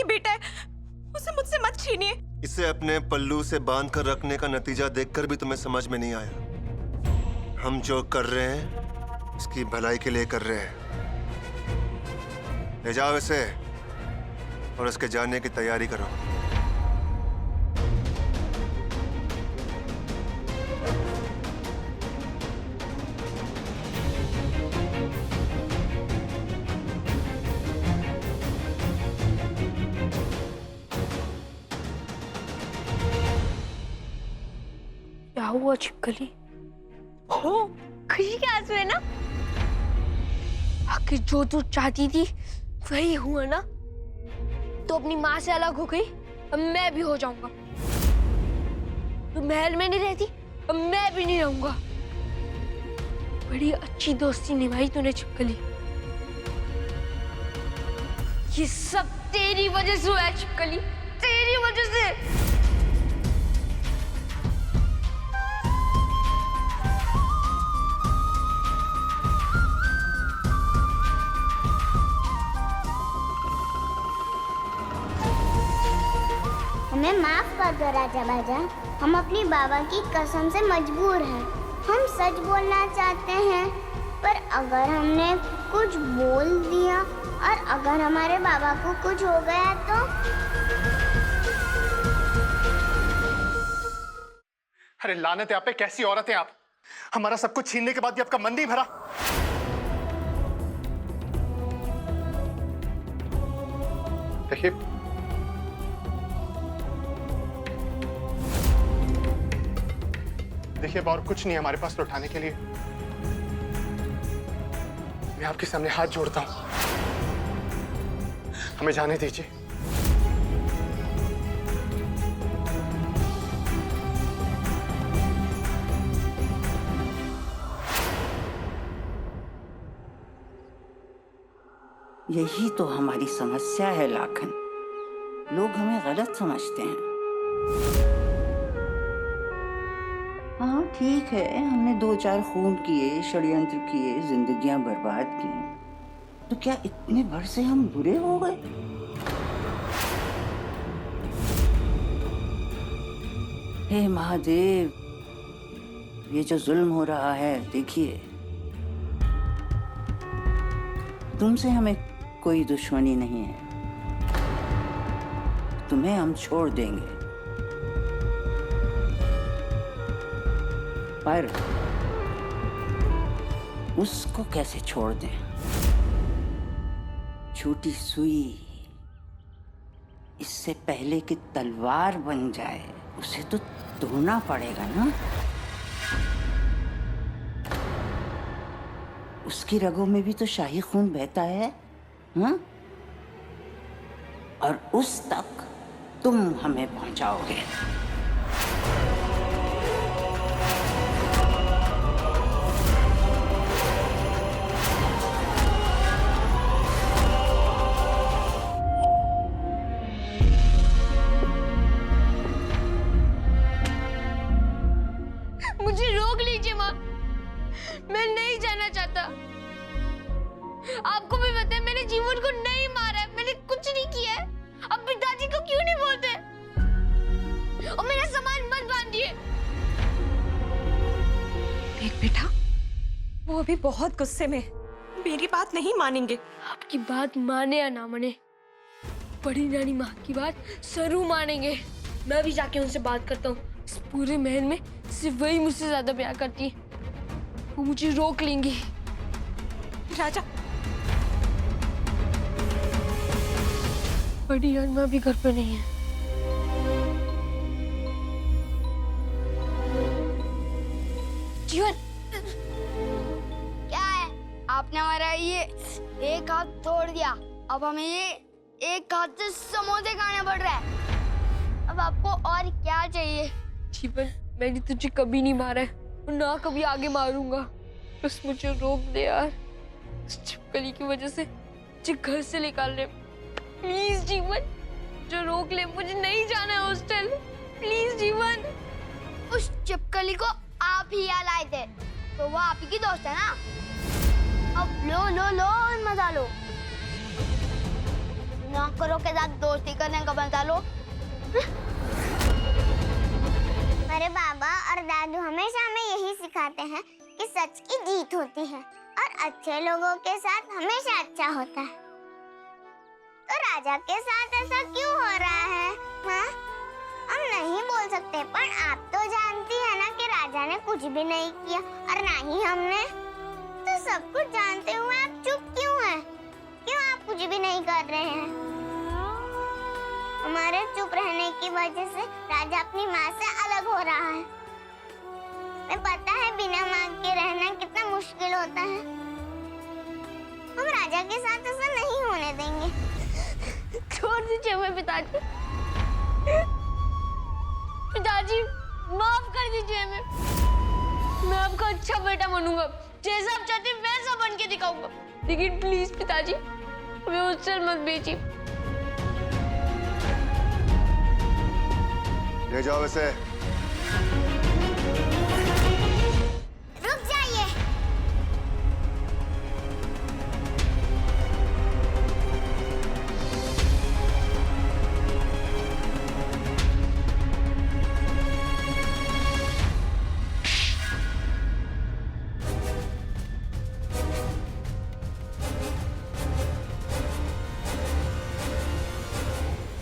आपकी बेटा है, उसे मुझसे मत छीनिए। इसे अपने पल्लू से बांध कर रखने का नतीजा देखकर भी तुम्हें समझ में नहीं आया। हम जो कर रहे हैं इसकी भलाई के लिए कर रहे हैं। ले जाओ इसे और उसके जाने की तैयारी करो। क्या हुआ छिपकली? हो खुशी के आंसू है ना? आखिर जो तू चाहती थी वही हुआ ना? तो अपनी माँ से अलग हो गई, अब मैं भी हो जाऊंगा। तू महल में नहीं रहती, अब मैं भी नहीं रहूंगा। बड़ी अच्छी दोस्ती निभाई तूने छिपकली। ये सब तेरी वजह से हुआ है छिपकली, तेरी वजह से। हमें माफ कर दो राजा बाजा, हम अपनी बाबा की कसम से मजबूर हैं। हम सच बोलना चाहते हैं, पर अगर हमने कुछ बोल दिया और अगर हमारे बाबा को कुछ हो गया तो? अरे लानत है आप पे, कैसी औरत है आप? हमारा सब कुछ छीनने के बाद भी आपका मन नहीं भरा? देखिए, अब और कुछ नहीं है हमारे पास लौटाने के लिए। मैं आपके सामने हाथ जोड़ता हूं, हमें जाने दीजिए। यही तो हमारी समस्या है लाखन, लोग हमें गलत समझते हैं। हाँ ठीक है, हमने 2-4 खून किए, षड्यंत्र किए, जिंदगियां बर्बाद की, तो क्या इतने भर से हम बुरे हो गए? हे महादेव, ये जो जुल्म हो रहा है देखिए। तुमसे हमें कोई दुश्मनी नहीं है, तुम्हें हम छोड़ देंगे, पर उसको कैसे छोड़ दें? छोटी सुई इससे पहले कि तलवार बन जाए उसे तो तोड़ना पड़ेगा ना। उसकी रगों में भी तो शाही खून बहता है, हाँ? और उस तक तुम हमें पहुंचाओगे। मुझे रोक लीजिए माँ, मैं नहीं जाना चाहता। आपको भी पता है मैंने जीवन को नहीं मारा है, मैंने कुछ नहीं किया है। अब पिताजी को क्यों नहीं बोलते? और मेरा सामान मत बांधिए। देख बेटा, वो अभी बहुत गुस्से में, मेरी बात नहीं मानेंगे। आपकी बात माने या ना माने, बड़ी नानी माँ की बात जरूर मानेंगे। मैं भी जाके उनसे बात करता हूँ। इस पूरे महल में सिर्फ वही मुझसे ज्यादा प्यार करती है, वो मुझे रोक लेंगी। राजा, बड़ी नानी माँ भी घर पे नहीं है। जीवन, क्या है? आपने हमारा ये एक हाथ तोड़ दिया, अब हमें ये एक हाथ से समोसे खाने पड़ रहा है। अब आपको और क्या चाहिए? जीवन, मैंने तुझे कभी नहीं मारा है और ना कभी आगे मारूंगा। बस मुझे रोक दे यार, इस छिपकली की वजह से मुझे घर से निकाल रहे। प्लीज जीवन, जो रोक ले, मुझे नहीं जाना है हॉस्टल। प्लीज जीवन। उस छिपकली को आप ही यहाँ लाए थे, तो वो आप ही की दोस्त है ना? अब लो लो लो और मजा लो ना। नौकरों के साथ दोस्ती करने का मजा लो। अरे बाबा और दादू हमेशा हमें यही सिखाते हैं कि सच की जीत होती है और अच्छे लोगों के साथ हमेशा अच्छा होता है। तो राजा के साथ ऐसा क्यों हो रहा है? हाँ, हम नहीं बोल सकते, पर आप तो जानती है ना कि राजा ने कुछ भी नहीं किया और ना ही हमने। तो सब कुछ जानते हुए आप चुप क्यों हैं? क्यों आप कुछ भी नहीं कर रहे हैं? हमारे चुप रहने की वजह से राजा अपनी माँ से अलग हो रहा है। मैं पता है बिना माँ के रहना कितना मुश्किल होता है। हम राजा के साथ ऐसा नहीं होने देंगे। छोड़ दीजिए हमें पिताजी। पिताजी माफ कर दीजिए हमें। मैं आपका अच्छा बेटा बनूंगा, जैसा आप चाहते हैं वैसा बन के दिखाऊंगा। लेकिन प्लीज पिताजी हमें उससे मत भेजिए। ले जाओ इसे। रुक जाइए।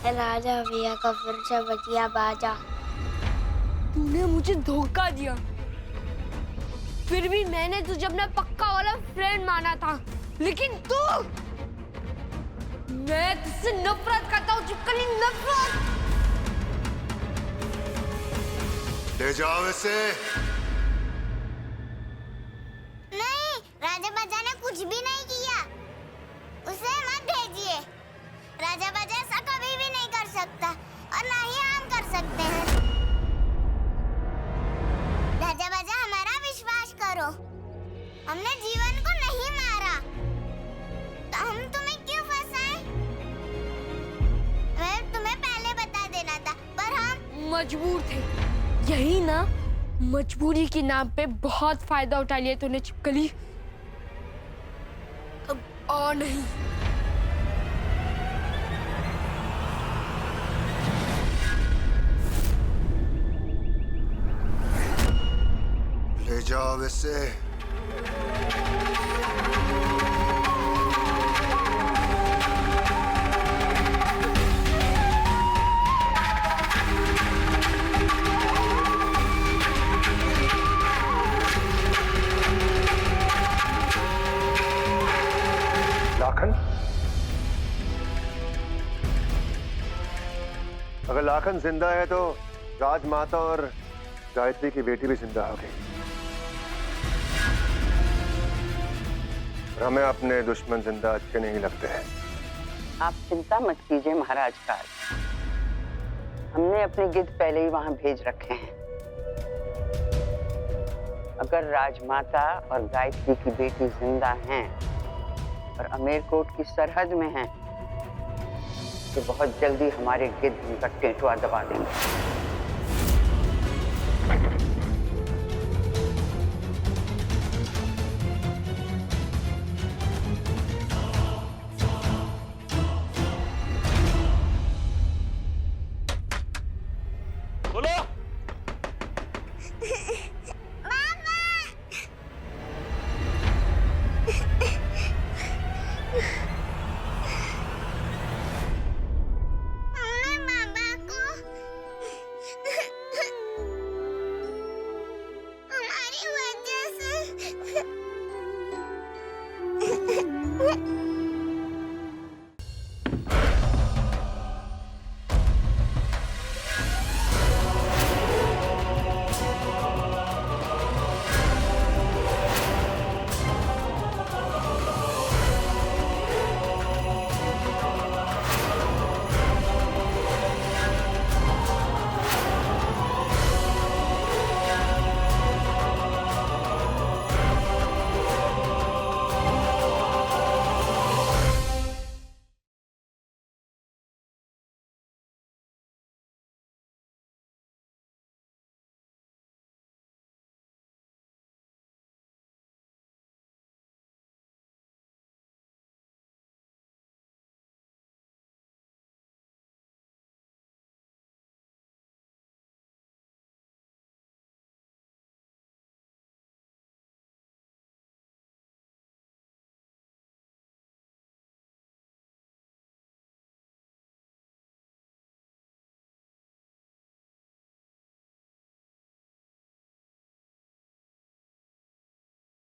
राजा भैया का फिर से बजिया बाजा। तूने मुझे धोखा दिया, फिर भी मैंने तुझे अपना पक्का वाला फ्रेंड माना था। लेकिन तू, मैं तुझसे नफरत करता हूँ चिपकली, नफरत। ले जाओ इसे। नहीं, राजा बाजा ने कुछ भी नहीं किया। उसे मत भेजिए। राजा बाजा ऐसा कभी भी नहीं कर सकता और ना ही हम कर सकते हैं। राजा बाजा हमारा विश्वास करो। हमने जीवन को नहीं मारा, तो हम तुम्हें क्यों फंसाए? मैं तुम्हें पहले बता देना था, पर हम मजबूर थे। यही ना, मजबूरी के नाम पे बहुत फायदा उठा लिया तूने चिपकली। अब और नहीं। ले जाओ इसे। लाखन, अगर लाखन जिंदा है तो राजमाता और गायत्री की बेटी भी जिंदा हो गई। हमें अपने दुश्मन जिंदा अच्छे नहीं लगते हैं। आप चिंता मत कीजिए महाराज काल, हमने अपने गिद्ध पहले ही वहां भेज रखे हैं। अगर राजमाता और गायत्री की बेटी जिंदा हैं और अमेरकोट की सरहद में हैं, तो बहुत जल्दी हमारे गिद्ध उनका टेंटुआ दबा देंगे।